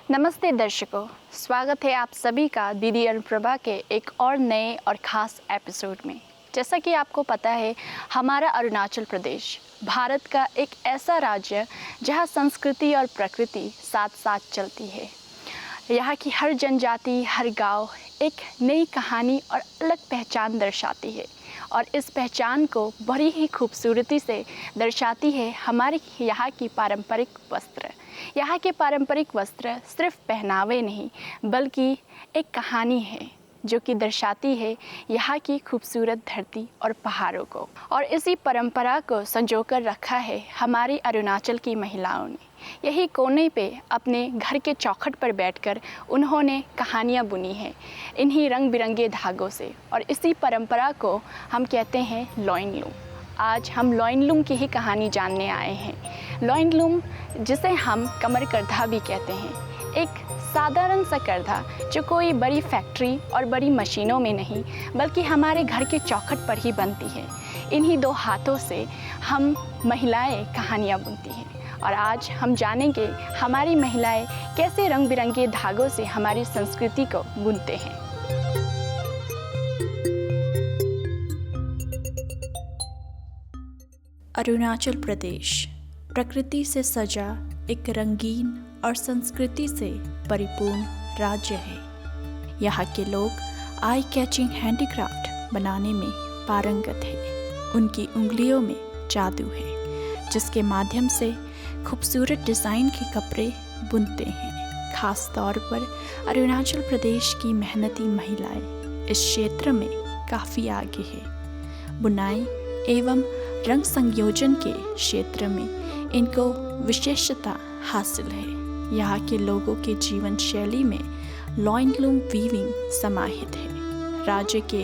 नमस्ते दर्शकों, स्वागत है आप सभी का दीदी अनुप्रभा के एक और नए और ख़ास एपिसोड में। जैसा कि आपको पता है, हमारा अरुणाचल प्रदेश भारत का एक ऐसा राज्य जहां संस्कृति और प्रकृति साथ साथ चलती है। यहाँ की हर जनजाति, हर गांव एक नई कहानी और अलग पहचान दर्शाती है और इस पहचान को बड़ी ही खूबसूरती से दर्शाती है हमारे यहाँ की पारंपरिक वस्त्र। यहाँ के पारंपरिक वस्त्र सिर्फ पहनावे नहीं बल्कि एक कहानी है जो कि दर्शाती है यहाँ की खूबसूरत धरती और पहाड़ों को। और इसी परंपरा को संजोकर रखा है हमारी अरुणाचल की महिलाओं ने। यही कोने पे अपने घर के चौखट पर बैठकर उन्होंने कहानियाँ बुनी हैं इन्हीं रंग बिरंगे धागों से, और इसी परंपरा को हम कहते हैं लॉइनलूम। आज हम लॉइनलूम की ही कहानी जानने आए हैं। लॉइनलूम जिसे हम कमर करधा भी कहते हैं, एक साधारण सा करधा जो कोई बड़ी फैक्ट्री और बड़ी मशीनों में नहीं बल्कि हमारे घर के चौखट पर ही बनती है। इन्हीं दो हाथों से हम महिलाएं कहानियाँ बुनती हैं और आज हम जानेंगे हमारी महिलाएं कैसे रंग बिरंगे धागों से हमारी संस्कृति को बुनते हैं। अरुणाचल प्रदेश प्रकृति से सजा एक रंगीन और संस्कृति से परिपूर्ण राज्य है। यहाँ के लोग आई कैचिंग हैंडीक्राफ्ट बनाने में पारंगत है। उनकी उंगलियों में जादू है जिसके माध्यम से खूबसूरत डिज़ाइन के कपड़े बुनते हैं। खास तौर पर अरुणाचल प्रदेश की मेहनती महिलाएं इस क्षेत्र में काफ़ी आगे है। बुनाई एवं रंग संयोजन के क्षेत्र में इनको विशेषता हासिल है। यहाँ के लोगों के जीवन शैली में लॉइनलूम वीविंग समाहित है। राज्य के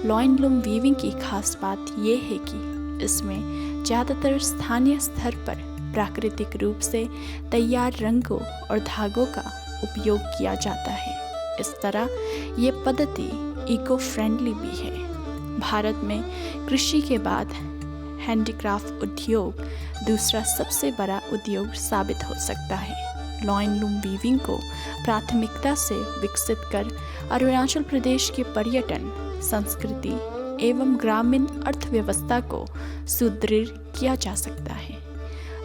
लॉइनलूम वीविंग की खास बात यह है कि इसमें ज़्यादातर स्थानीय स्तर पर प्राकृतिक रूप से तैयार रंगों और धागों का उपयोग किया जाता है। इस तरह ये पद्धति इको फ्रेंडली भी है। भारत में कृषि के बाद हैंडीक्राफ्ट उद्योग दूसरा सबसे बड़ा उद्योग साबित हो सकता है। लॉइनलूम वीविंग को प्राथमिकता से विकसित कर अरुणाचल प्रदेश के पर्यटन, संस्कृति एवं ग्रामीण अर्थव्यवस्था को सुदृढ़ किया जा सकता है।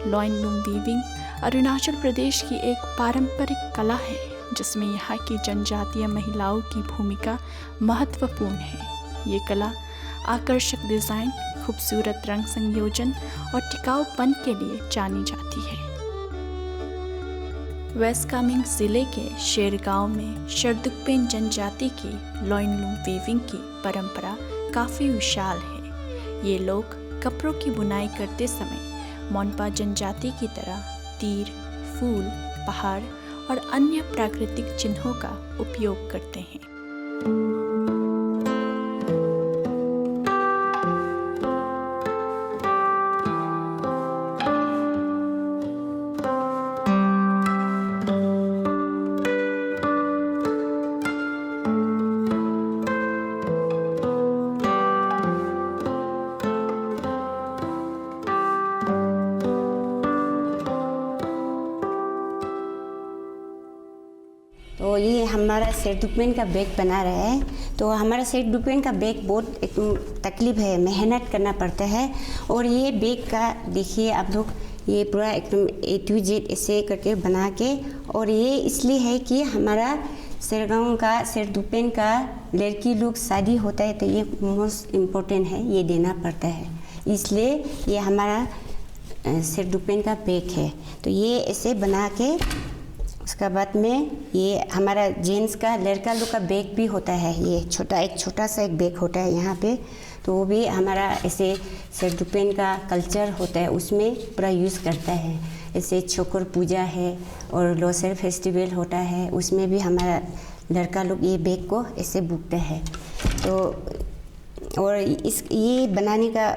लॉइनलूम वीविंग अरुणाचल प्रदेश की एक पारंपरिक कला है जिसमें यहाँ की जनजातीय महिलाओं की भूमिका महत्वपूर्ण है। ये कला आकर्षक डिज़ाइन, खूबसूरत रंग संयोजन और टिकाऊपन के लिए जानी जाती है। वेस्ट कामेंग ज़िले के शेरगांव में शरदुकपेन जनजाति की लॉइनलूम वीविंग की परंपरा काफ़ी विशाल है। ये लोग कपड़ों की बुनाई करते समय मोनपा जनजाति की तरह तीर, फूल, पहाड़ और अन्य प्राकृतिक चिन्हों का उपयोग करते हैं। तो ये हमारा शेरदुकपेन का बैग बना रहा है। तो हमारा शेरदुकपेन का बैग बहुत एकदम तकलीफ है, मेहनत करना पड़ता है। और ये बैग का देखिए आप लोग, ये पूरा एकदम A to Z ऐसे करके बना के, और ये इसलिए है कि हमारा शेरगांव का शेरदुकपेन का लड़की लोग शादी होता है तो ये मोस्ट इम्पोर्टेंट है, ये देना पड़ता है। इसलिए ये हमारा शेरदुकपेन का बैग है। तो ये ऐसे बना के उसका बाद में ये हमारा जेंट्स का लड़का लोग का बैग भी होता है। ये एक छोटा सा एक बैग होता है यहाँ पे। तो वो भी हमारा ऐसे शेरदुकपेन का कल्चर होता है, उसमें पूरा यूज़ करता है। ऐसे छोकर पूजा है और लोसर फेस्टिवल होता है, उसमें भी हमारा लड़का लोग ये बैग को ऐसे बुकता है। तो और ये बनाने का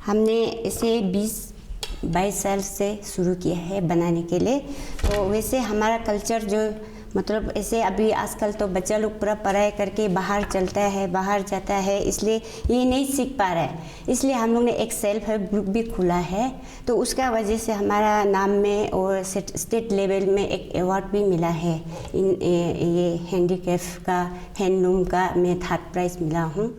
हमने ऐसे 20-22 साल से शुरू किया है बनाने के लिए। तो वैसे हमारा कल्चर जो मतलब ऐसे अभी आजकल तो बच्चा लोग पूरा पढ़ाई करके बाहर चलता है, बाहर जाता है, इसलिए ये नहीं सीख पा रहा है। इसलिए हम लोग ने एक सेल्फ हेल्प ग्रुप भी खुला है, तो उसका वजह से हमारा नाम में और स्टेट लेवल में एक अवार्ड भी मिला है। ये हैंडीक्राफ्ट का, हैंडलूम का मैं 3rd प्राइज़ मिला हूँ।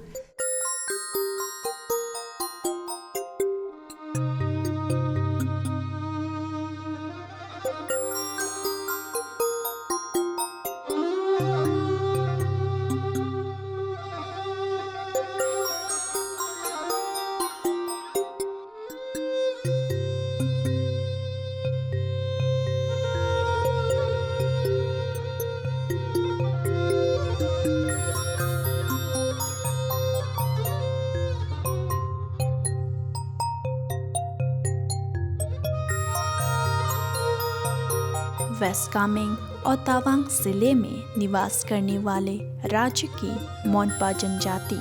वेस्ट कामेंग और तवांग जिले में निवास करने वाले राज्य की मोनपा जनजाति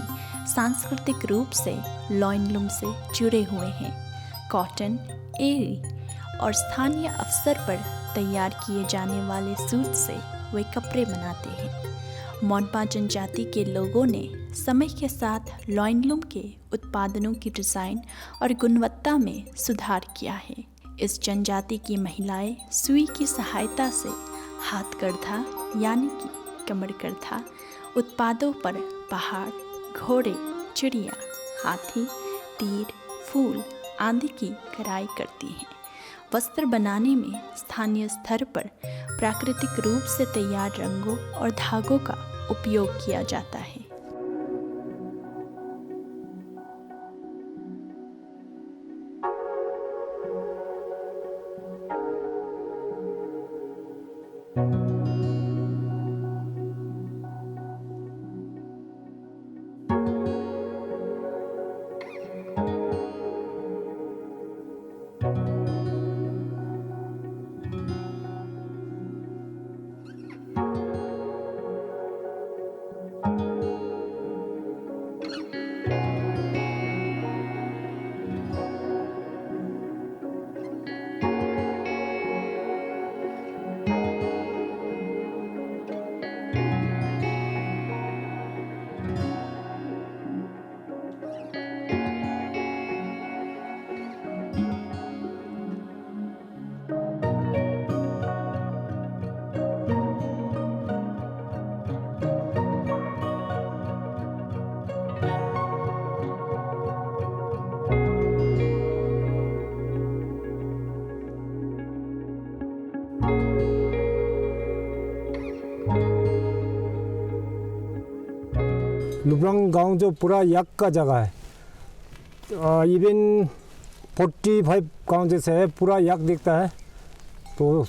सांस्कृतिक रूप से लॉइनलूम से जुड़े हुए हैं। कॉटन, एरी और स्थानीय अवसर पर तैयार किए जाने वाले सूत से वे कपड़े बनाते हैं। मोनपा जनजाति के लोगों ने समय के साथ लॉइनलूम के उत्पादनों की डिज़ाइन और गुणवत्ता में सुधार किया है। इस जनजाति की महिलाएं सुई की सहायता से हाथकरघा यानी कि कमरकरघा उत्पादों पर पहाड़, घोड़े, चिड़िया, हाथी, तीर, फूल आदि की कढ़ाई करती हैं। वस्त्र बनाने में स्थानीय स्तर पर प्राकृतिक रूप से तैयार रंगों और धागों का उपयोग किया जाता है। लुब्रंग गांव जो पूरा याक का जगह है, इवन 45 गांव जैसे है, पूरा याक दिखता है। तो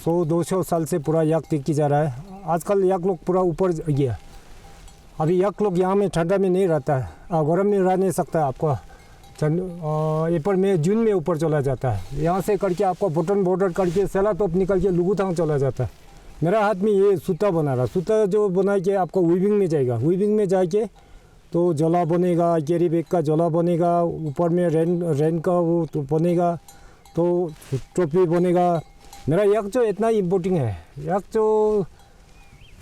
100-200 साल से पूरा याक दिखी जा रहा है। आजकल याक लोग पूरा ऊपर गया। अभी याक लोग यहाँ में ठंडा में नहीं रहता है, गर्म में रह नहीं सकता है। आपको अप्रैल में, जून में ऊपर चला जाता है। यहाँ से करके आपको बटन बॉर्डर करके सेला तोप निकल के लुगुथांग चला जाता है। मेरा हाथ में ये सूता बना रहा, सूता जो बना के आपको वीविंग में जाएगा। वीविंग में जाके तो जला बनेगा, कैरी बैग का जला बनेगा, ऊपर में रेन का वो तो बनेगा, तो टोपी बनेगा। मेरा याक जो इतना इम्पोर्टेंट है, याक जो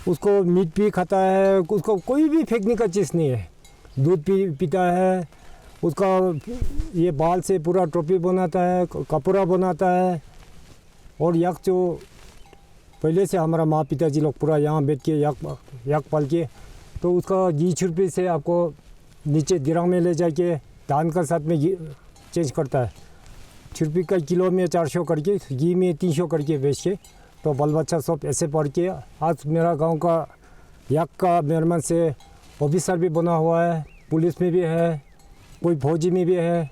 उसको मीट भी खाता है, उसको कोई भी फेंकने का चीज़ नहीं है। दूध पीता है, उसका ये बाल से पूरा टोपी बनाता है, कपड़ा बनाता है। और याक जो पहले से हमारा माँ पिताजी लोग पूरा यहाँ बैठ के याक पाल के, तो उसका घी छुरपी से आपको नीचे दिरांग में ले जाके धान का साथ में चेंज करता है। छुरपी का किलो में 400 करके, घी में 300 करके बेच के, तो बाल बच्चा सब ऐसे पढ़ के। आज मेरा गांव का याक का मेहरबान से ऑफिसर भी बना हुआ है, पुलिस में भी है, कोई फौजी में भी है,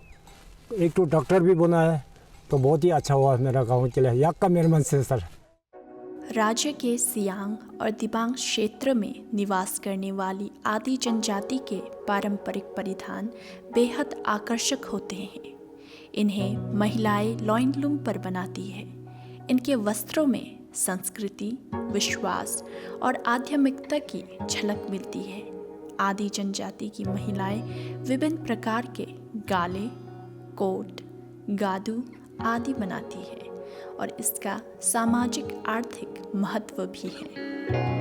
एक तो डॉक्टर भी बना है। तो बहुत ही अच्छा हुआ मेरा गाँव के लिए याक का मेहरबान से सर। राज्य के सियांग और दिबांग क्षेत्र में निवास करने वाली आदि जनजाति के पारंपरिक परिधान बेहद आकर्षक होते हैं। इन्हें महिलाएं लॉइनलूम पर बनाती है। इनके वस्त्रों में संस्कृति, विश्वास और आध्यात्मिकता की झलक मिलती है। आदि जनजाति की महिलाएं विभिन्न प्रकार के गाले, कोट, गादू आदि बनाती है। और इसका सामाजिक आर्थिक महत्व भी है।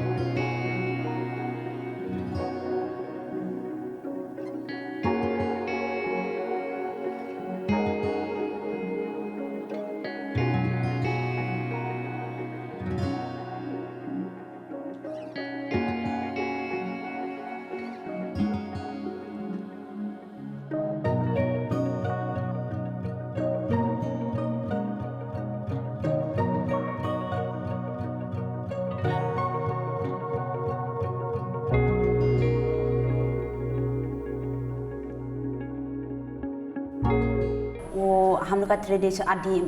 वो हम लोग का ट्रेडिशन आदि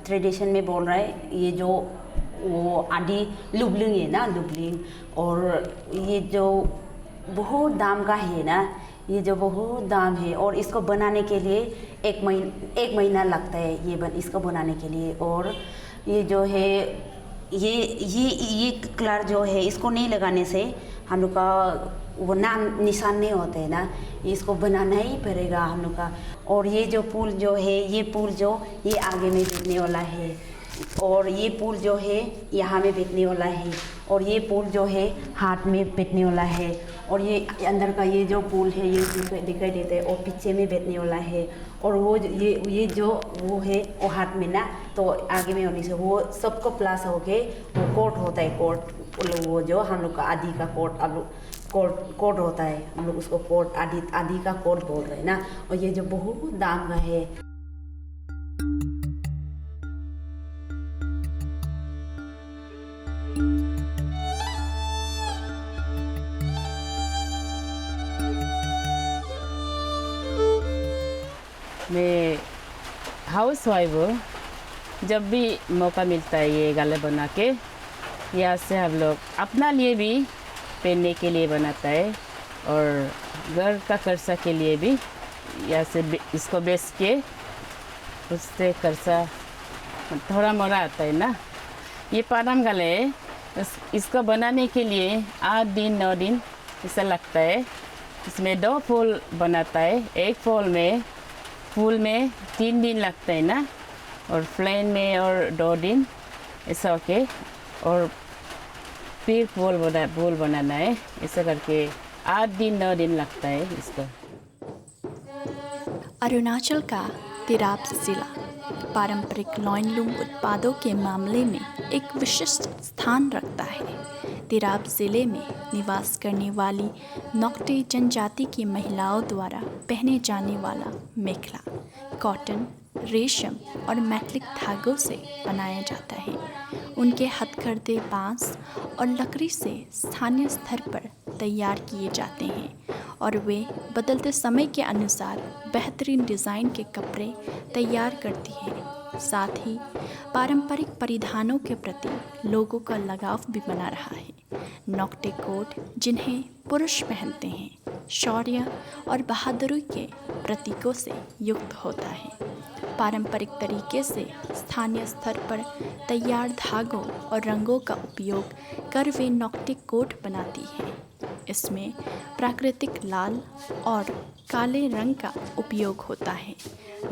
ट्रेडिशन में बोल रहा है, ये जो वो आदि लुबलिंग है ना, लुबलिंग, और ये जो बहुत दाम का है ना, ये जो बहुत दाम है, और इसको बनाने के लिए एक महीना लगता है इसको बनाने के लिए। और ये जो है ये कलर जो है इसको नहीं लगाने से हम लोग का वो नाम निशान नहीं होते है ना, इसको बनाना ही पड़ेगा हम लोग का। और ये जो पुल जो है, ये पुल जो ये आगे में बैठने वाला है, और ये पुल जो है यहाँ में बैठने वाला है, और ये पुल जो है हाथ में बैठने वाला है, और ये अंदर का ये जो पुल है ये दिखाई देता है, और पीछे में बैठने वाला है, और वो ये जो वो है वो हाथ में ना, तो आगे में होने से वो सबको प्लस हो के वो कोट होता है, कोट वो जो हम लोग का आदि का कोट होता है, हम लोग उसको कोट आदि का कोट बोल रहे हैं ना। और ये जो बहुत दाम का है। मैं हाउस वाइफ हूँ, जब भी मौका मिलता है ये गाले बना के यहाँ से हम लोग अपना लिए भी पहनने के लिए बनाता है, और घर का खर्चा के लिए भी यहाँ से इसको बेच के उससे खर्चा थोड़ा मोड़ा आता है ना। ये पारम गाले इसको बनाने के लिए 8 दिन 9 दिन ऐसा लगता है। इसमें 2 फूल बनाता है, एक फूल में 3 दिन लगता है ना, और प्लेन में और 2 दिन ऐसा होके, और फिर फूल बनाना है, ऐसा करके 8 दिन 9 दिन लगता है इसको। अरुणाचल का तिराप जिला पारंपरिक लॉइनलूम उत्पादों के मामले में एक विशिष्ट स्थान रखता है। तिराप ज़िले में निवास करने वाली नोक्टे जनजाति की महिलाओं द्वारा पहने जाने वाला मेखला कॉटन, रेशम और मैटलिक धागों से बनाया जाता है। उनके हथकरघे बांस और लकड़ी से स्थानीय स्तर पर तैयार किए जाते हैं, और वे बदलते समय के अनुसार बेहतरीन डिज़ाइन के कपड़े तैयार करती हैं। साथ ही पारंपरिक परिधानों के प्रति लोगों का लगाव भी बना रहा है। नोक्टे कोट, जिन्हें पुरुष पहनते हैं, शौर्य और बहादुरी के प्रतीकों से युक्त होता है। पारंपरिक तरीके से स्थानीय स्तर पर तैयार धागों और रंगों का उपयोग कर वे नोक्टे कोट बनाती हैं। इसमें प्राकृतिक लाल और काले रंग का उपयोग होता है।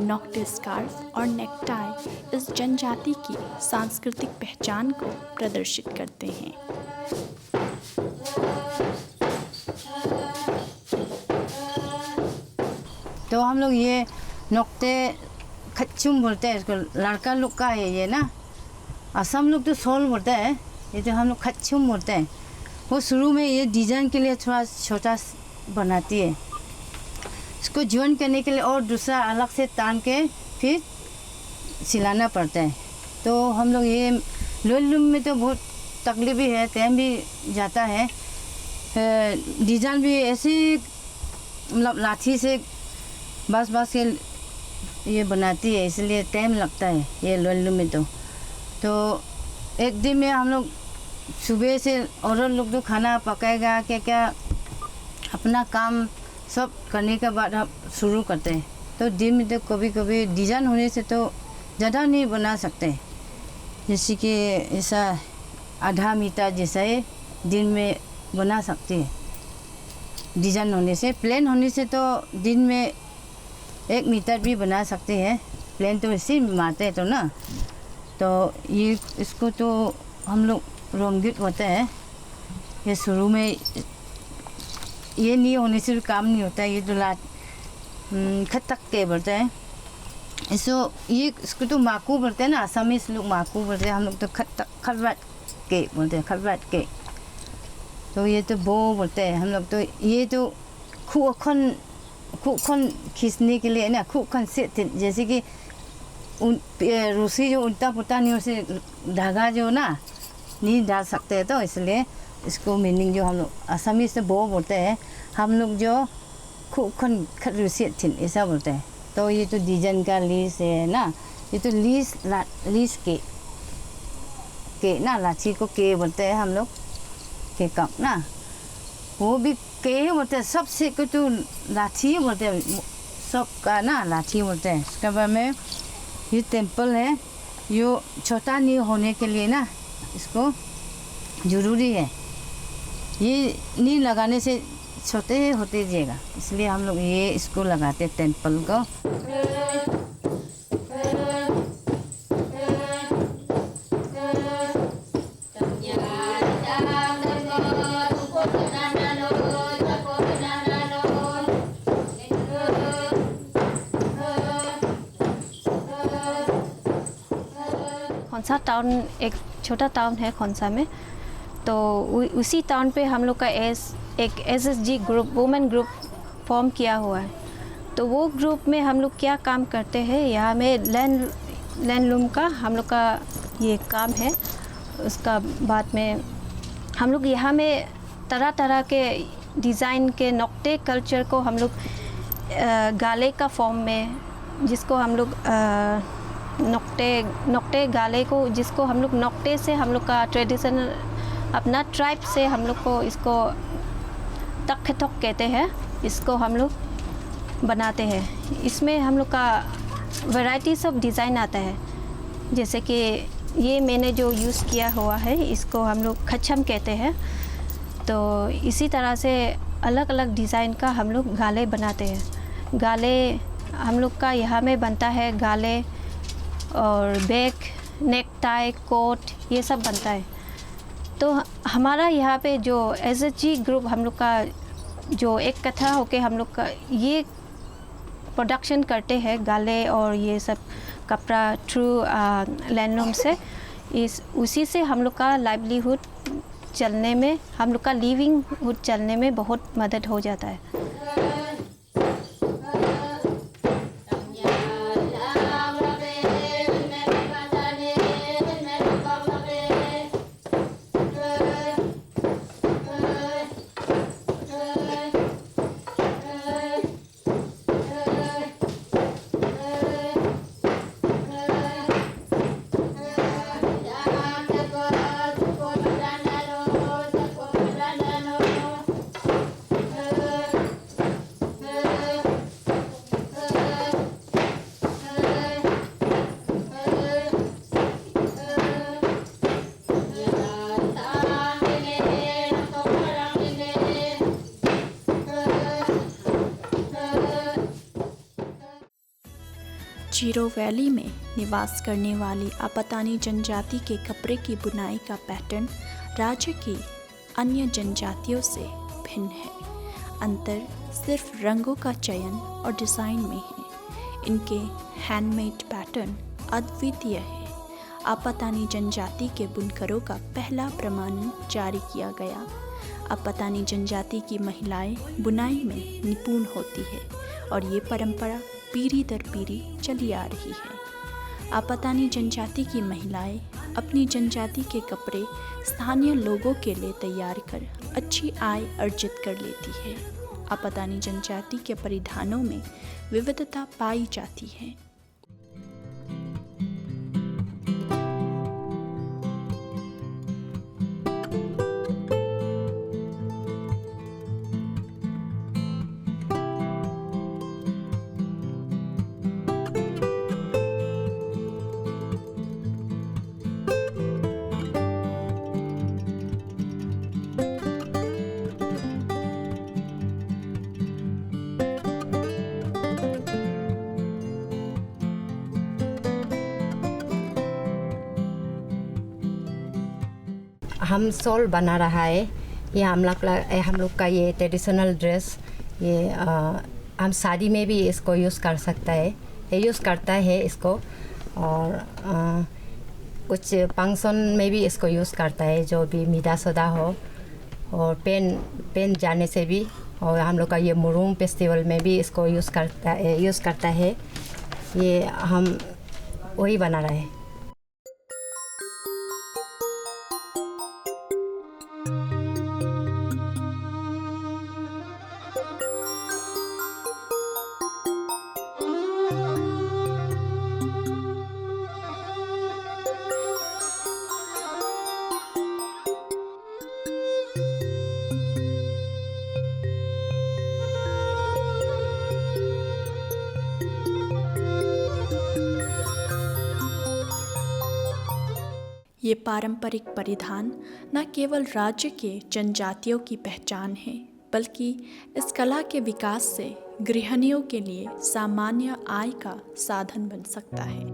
नोक्टे स्कार्फ और नेकटाई इस जनजाति की सांस्कृतिक पहचान को प्रदर्शित करते हैं। तो हम लोग ये नोक्टे खच्चुम बोलते हैं, इसको लड़का लोग का है ये ना। असम लोग तो सोल बोलते हैं, ये तो हम लोग खच्चुम बोलते हैं। वो शुरू में ये डिज़ाइन के लिए थोड़ा छोटा बनाती है, इसको ज्वाइन करने के लिए और दूसरा अलग से तान के फिर सिलाना पड़ता है। तो हम लोग ये लॉइनलूम में तो बहुत तकलीफ भी है, टाइम भी जाता है। डिज़ाइन भी ऐसे मतलब लाठी से बस के ये बनाती है, इसलिए टाइम लगता है ये लॉइनलूम में। तो एक दिन में हम लोग सुबह से औरत लोग तो खाना पकाएगा क्या अपना काम सब करने के बाद हम शुरू करते हैं। तो दिन में तो कभी कभी डिज़ाइन होने से तो ज़्यादा नहीं बना सकते, जैसे कि ऐसा आधा मीटर जैसा है दिन में बना सकते हैं। डिज़ाइन होने से, प्लेन होने से तो दिन में 1 मीटर भी बना सकते हैं। प्लेन तो इसी में मारते हैं तो ना, तो ये इसको तो हम लोग रोंगित होते हैं। ये शुरू में ये नहीं होने से काम नहीं होता है। ये तो खतक के बोलते हैं इसको तो माकू बोलते हैं ना, असमीज लोग माकू बोलते हैं, हम लोग तो खरवट के बोलते हैं, खरवट के। तो ये तो बो बोलते हैं हम लोग। तो ये तो खूखन खींचने के लिए ना, खूखन से जैसे कि रूसी जो उल्टा पुल्टा नहीं उसे धागा जो ना नहीं डाल सकते, तो इसलिए इसको मीनिंग जो हम लोग असमी से बो बोलते हैं, हम लोग जो खूखन रूसी ऐसा बोलते हैं। तो ये तो डिजाइन का लीस है ना, ये तो लीस के ना, लाठी को के बोलते हैं हम लोग, के कप ना, वो भी के बोलते हैं। सबसे को तो लाठी बोलते हैं, सब का ना लाठी बोलते हैं। इसके बाद में ये टेम्पल है, ये छोटा नहीं होने के लिए ना इसको ज़रूरी है। ये नहीं लगाने से छोटे होते जाएगा, इसलिए हम लोग ये इसको लगाते टेम्पल को। खोंसा टाउन एक छोटा टाउन है खोंसा में। तो उसी टाउन पे हम लोग का एक SSG group, women group form किया हुआ है। तो वो ग्रुप में हम लोग क्या काम करते हैं, यहाँ में लैंडलूम का हम लोग का ये काम है। उसका बाद में हम लोग यहाँ में तरह तरह के डिज़ाइन के नोक्टे कल्चर को हम लोग गाले का फॉर्म में, जिसको हम लोग नोक्टे गाले को, जिसको हम लोग नोक्टे से हम लोग का ट्रेडिशनल अपना ट्राइब से हम लोग को इसको तख्तक कहते हैं, इसको हम लोग बनाते हैं। इसमें हम लोग का वैरायटीज़ ऑफ डिज़ाइन आता है। जैसे कि ये मैंने जो यूज़ किया हुआ है, इसको हम लोग खच्चम कहते हैं। तो इसी तरह से अलग अलग डिज़ाइन का हम लोग गाले बनाते हैं। गाले हम लोग का यहाँ में बनता है, गाले और बैग, नेक टाई, कोट, ये सब बनता है। तो हमारा यहाँ पे जो SSG ग्रुप हम लोग का जो एक कथा होके हम लोग का ये प्रोडक्शन करते हैं गाले और ये सब कपड़ा थ्रू लैंडलूम से, उसी से हम लोग का लाइवलीहुड चलने में, हम लोग का लिविंगहुड चलने में बहुत मदद हो जाता है। जीरो वैली में निवास करने वाली आपतानी जनजाति के कपड़े की बुनाई का पैटर्न राज्य की अन्य जनजातियों से भिन्न है। अंतर सिर्फ रंगों का चयन और डिज़ाइन में है। इनके हैंडमेड पैटर्न अद्वितीय है। आपतानी जनजाति के बुनकरों का पहला प्रमाणन जारी किया गया। आपतानी जनजाति की महिलाएं बुनाई में निपुण होती है और ये परंपरा पीढ़ी दर पीढ़ी चली आ रही है। आपतानी जनजाति की महिलाएं अपनी जनजाति के कपड़े स्थानीय लोगों के लिए तैयार कर अच्छी आय अर्जित कर लेती है। आपतानी जनजाति के परिधानों में विविधता पाई जाती है। हम शॉल बना रहा है। ये हम लोग का ये ट्रेडिशनल ड्रेस, ये हम शादी में भी इसको यूज़ कर सकता है, यूज़ करता है इसको। और कुछ फंक्शन में भी इसको यूज़ करता है, जो भी मीठा सोदा हो। और पेन जाने से भी, और हम लोग का ये मुरुम फेस्टिवल में भी इसको यूज़ करता है। ये हम वही बना रहे हैं। ये पारंपरिक परिधान न केवल राज्य के जनजातियों की पहचान है, बल्कि इस कला के विकास से गृहिणियों के लिए सामान्य आय का साधन बन सकता है।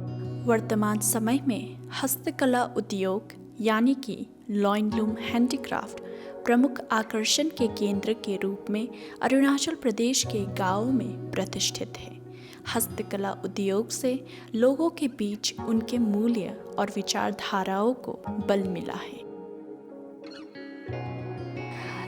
वर्तमान समय में हस्तकला उद्योग यानी कि लॉइनलूम हैंडीक्राफ्ट प्रमुख आकर्षण के केंद्र के रूप में अरुणाचल प्रदेश के गांवों में प्रतिष्ठित है। हस्तकला उद्योग से लोगों के बीच उनके मूल्य और विचारधाराओं को बल मिला है।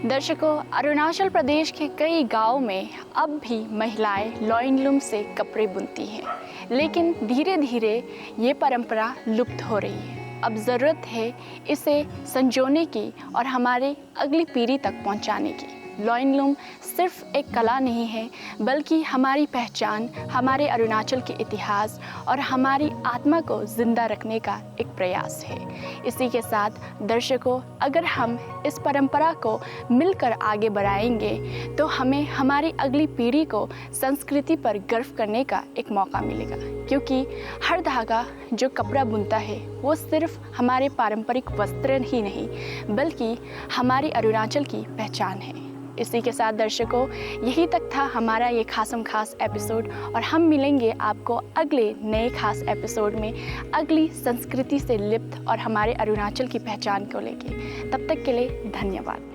दर्शकों, अरुणाचल प्रदेश के कई गांवों में अब भी महिलाएं लॉइनलूम से कपड़े बुनती हैं, लेकिन धीरे धीरे ये परंपरा लुप्त हो रही है। अब ज़रूरत है इसे संजोने की और हमारे अगली पीढ़ी तक पहुंचाने की। लॉइनलूम सिर्फ एक कला नहीं है, बल्कि हमारी पहचान, हमारे अरुणाचल के इतिहास और हमारी आत्मा को जिंदा रखने का एक प्रयास है। इसी के साथ दर्शकों, अगर हम इस परंपरा को मिलकर आगे बढ़ाएंगे तो हमें हमारी अगली पीढ़ी को संस्कृति पर गर्व करने का एक मौका मिलेगा, क्योंकि हर धागा जो कपड़ा बुनता है वो सिर्फ हमारे पारंपरिक वस्त्र ही नहीं, बल्कि हमारी अरुणाचल की पहचान है। इसी के साथ दर्शकों, यही तक था हमारा ये खासम खास एपिसोड, और हम मिलेंगे आपको अगले नए खास एपिसोड में अगली संस्कृति से लिप्त और हमारे अरुणाचल की पहचान को लेके। तब तक के लिए धन्यवाद।